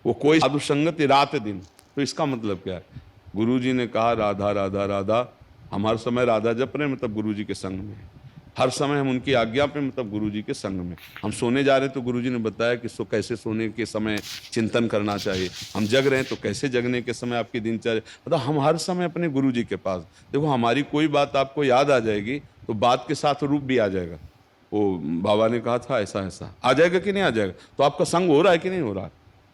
वो कोई साधु संगति रात दिन। तो इसका मतलब क्या है? गुरु जी ने कहा राधा राधा राधा, हम हर समय राधा जप रहे हैं, मतलब गुरु जी के संग में। हर समय हम उनकी आज्ञा पे, मतलब गुरु जी के संग में। हम सोने जा रहे हैं तो गुरु जी ने बताया कि कैसे सोने के समय चिंतन करना चाहिए। हम जग रहे हैं तो कैसे जगने के समय आपकी दिनचर्या, मतलब हम हर समय अपने गुरु जी के पास। देखो, हमारी कोई बात आपको याद आ जाएगी तो बात के साथ रूप भी आ जाएगा। वो बाबा ने कहा था ऐसा ऐसा, आ जाएगा कि नहीं आ जाएगा? तो आपका संग हो रहा है कि नहीं हो रहा है?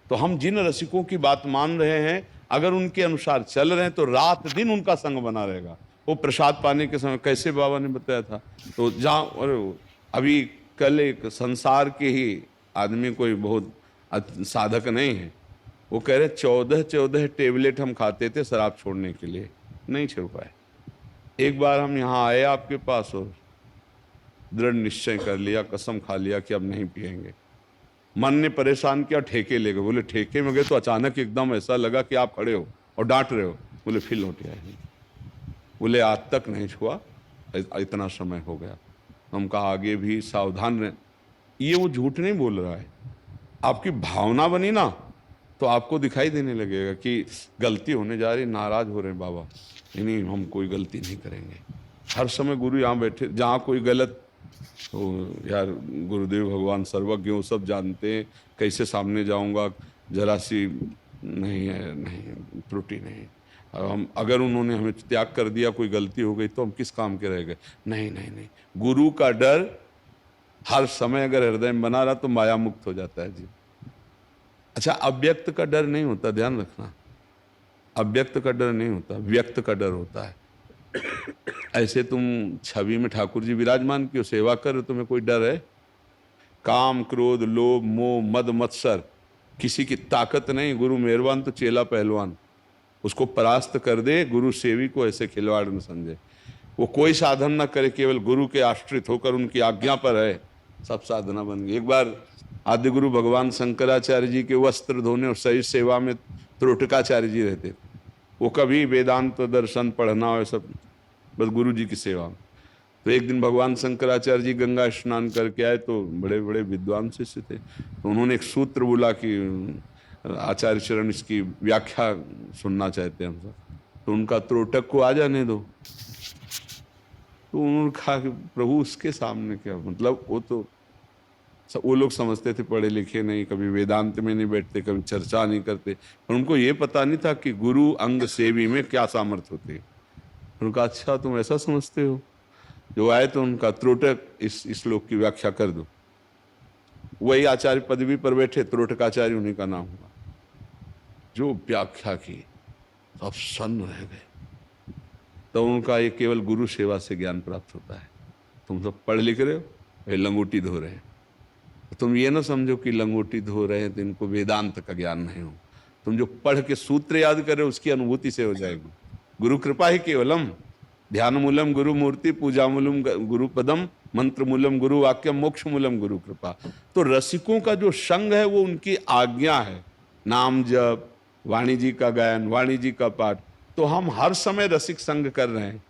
तो हम जिन रसिकों की बात मान रहे हैं, अगर उनके अनुसार चल रहे हैं तो रात दिन उनका संग बना रहेगा। वो प्रसाद पाने के समय कैसे बाबा ने बताया था, तो जहाँ अभी कल एक संसार के ही आदमी, कोई बहुत साधक नहीं है, वो कह रहे 14 टेबलेट हम खाते थे शराब छोड़ने के लिए, नहीं छोड़ पाए। एक बार हम यहाँ आए आपके पास और दृढ़ निश्चय कर लिया, कसम खा लिया कि अब नहीं पिएंगे। मन ने परेशान किया, ठेके ले गए। बोले ठेके में गए तो अचानक एकदम ऐसा लगा कि आप खड़े हो और डांट रहे हो। बोले फिर लौट आए। बोले आज तक नहीं छुआ, इतना समय हो गया। हम कहा आगे भी सावधान रहे। ये वो झूठ नहीं बोल रहा है, आपकी भावना बनी ना तो आपको दिखाई देने लगेगा कि गलती होने जा रही, नाराज हो रहे हैं बाबा। नहीं, हम कोई गलती नहीं करेंगे। हर समय गुरु यहाँ बैठे, जहाँ कोई गलत तो यार गुरुदेव भगवान सर्वज्ञ, वो सब जानते हैं, कैसे सामने जाऊंगा, जरा सी नहीं है, नहीं त्रुटि नहीं। और हम अगर उन्होंने हमें त्याग कर दिया, कोई गलती हो गई तो हम किस काम के रह गए? नहीं नहीं नहीं, गुरु का डर हर समय अगर हृदय में बना रहा तो माया मुक्त हो जाता है जी। अच्छा, अव्यक्त का डर नहीं होता, ध्यान रखना। अव्यक्त का डर नहीं होता, व्यक्त का डर होता है। ऐसे तुम छवि में ठाकुर जी विराजमान की सेवा कर, तुम्हें कोई डर है? काम क्रोध लोभ मोह मद मत्सर, किसी की ताकत नहीं। गुरु मेहरबान तो चेला पहलवान, उसको परास्त कर दे। गुरु सेवी को ऐसे खिलवाड़ न समझे। वो कोई साधन ना करे, केवल गुरु के आश्रित होकर उनकी आज्ञा पर है, सब साधना बन गई। एक बार आदि गुरु भगवान शंकराचार्य जी के वस्त्र धोने और सही सेवा में त्रोटकाचार्य जी रहते थे। वो कभी वेदांत दर्शन पढ़ना और सब, बस गुरु जी की सेवा में। तो एक दिन भगवान शंकराचार्य जी गंगा स्नान करके आए तो बड़े बड़े विद्वान शिष्य थे, तो उन्होंने एक सूत्र बोला कि आचार्य चरण इसकी व्याख्या सुनना चाहते हैं हम सब। तो उनका त्रोटक को आ जाने दो। तो उन्होंने कहा कि प्रभु उसके सामने क्या, मतलब वो लोग समझते थे पढ़े लिखे नहीं, कभी वेदांत में नहीं बैठते, कभी चर्चा नहीं करते, पर उनको ये पता नहीं था कि गुरु अंग सेवी में क्या सामर्थ्य होती है। उनका अच्छा तुम ऐसा समझते हो? जो आए तो उनका त्रोटक इस श्लोक की व्याख्या कर दो। वही आचार्य पदवी पर बैठे, त्रोटकाचार्य उन्हीं का नाम हुआ। जो व्याख्या की सब सन्न रह गए। तो उनका ये केवल गुरु सेवा से ज्ञान प्राप्त होता है। तुम सब पढ़ लिख रहे हो, ये लंगोटी धो रहे हैं, तो तुम ये ना समझो कि लंगोटी धो रहे हैं तो इनको वेदांत का ज्ञान नहीं हो। तुम जो पढ़ के सूत्र याद कर रहे हो उसकी अनुभूति से हो जाएगी। गुरु कृपा ही केवलम, ध्यान मूलम गुरु मूर्ति, पूजा मूलम गुरु पदम, मंत्र मूलम गुरु वाक्यम, मोक्ष मूलम गुरु कृपा। तो रसिकों का जो संग है वो उनकी आज्ञा है। नाम जप, वाणी जी का गायन, वाणी जी का पाठ, तो हम हर समय रसिक संग कर रहे हैं।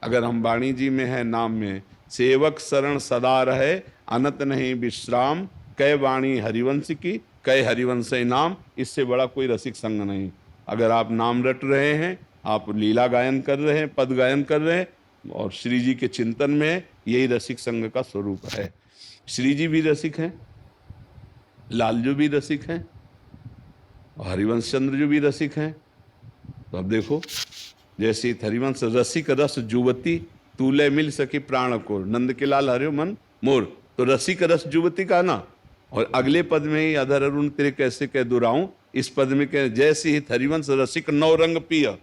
अगर हम वाणी जी में है, नाम में, सेवक शरण सदा रहे, अनत नहीं विश्राम, कै वाणी हरिवंश की, कै हरिवंश नाम, इससे बड़ा कोई रसिक संग नहीं। अगर आप नाम रट रहे हैं, आप लीला गायन कर रहे हैं, पद गायन कर रहे हैं और श्री जी के चिंतन में, यही रसिक संग का स्वरूप है। श्री जी भी रसिक हैं, लालजू भी रसिक हैं, हरिवंश चंद्र जी भी रसिक हैं। तो अब देखो, जैसे हरिवंश रसिक रस जुवती, तूले मिल सके प्राण को, नंद के लाल हरियो मन मोर। तो रसिक रस जुवती का ना, और अगले पद में ही अधर अरुण तेरे कैसे कह दुराऊं, इस पद में कह जैसे ही हरिवंश रसिक नौ रंग पिय,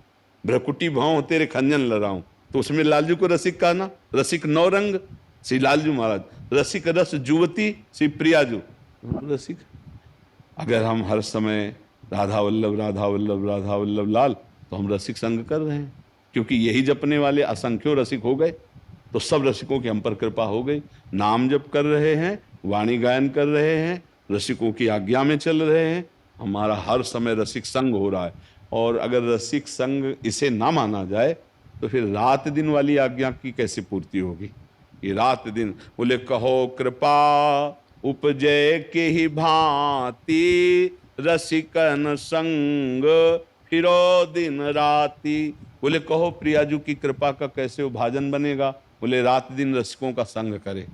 भ्रकुटी भाव तेरे खंजन लड़ाऊं। तो उसमें लालजू को रसिक कहा ना, रसिक नौ रंग श्री लालजू महाराज, रसिक रस जुवती श्री प्रियाजू रसिक। अगर हम हर समय राधा वल्लभ राधा वल्लभ राधा वल्लभ लाल, तो हम रसिक संग कर रहे हैं, क्योंकि यही जपने वाले असंख्यों रसिक हो गए। तो सब रसिकों की हम पर कृपा हो गई। नाम जप कर रहे हैं, वाणी गायन कर रहे हैं, रसिकों की आज्ञा में चल रहे हैं, हमारा हर समय रसिक संग हो रहा है। और अगर रसिक संग इसे ना माना जाए तो फिर रात दिन वाली आज्ञा की कैसे पूर्ति होगी? ये रात दिन, बोले कहो कृपा उपजय के ही भांति, रसिकन संग फिरो दिन राती। बोले कहो प्रियाजू की कृपा का कैसे वो भाजन बनेगा? बोले रात दिन रसिकों का संग करे।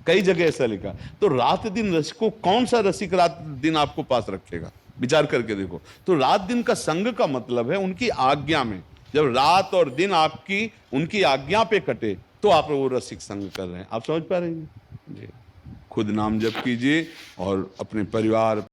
कई जगह ऐसा लिखा। तो रात दिन रसिकों, कौन सा रसिक रात दिन आपको पास रखेगा? विचार करके देखो। तो रात दिन का संग का मतलब है उनकी आज्ञा में। जब रात और दिन आपकी उनकी आज्ञा पे कटे तो आप वो रसिक संग कर रहे हैं। आप समझ पा रहे हैं जी? खुद नाम जप कीजिए और अपने परिवार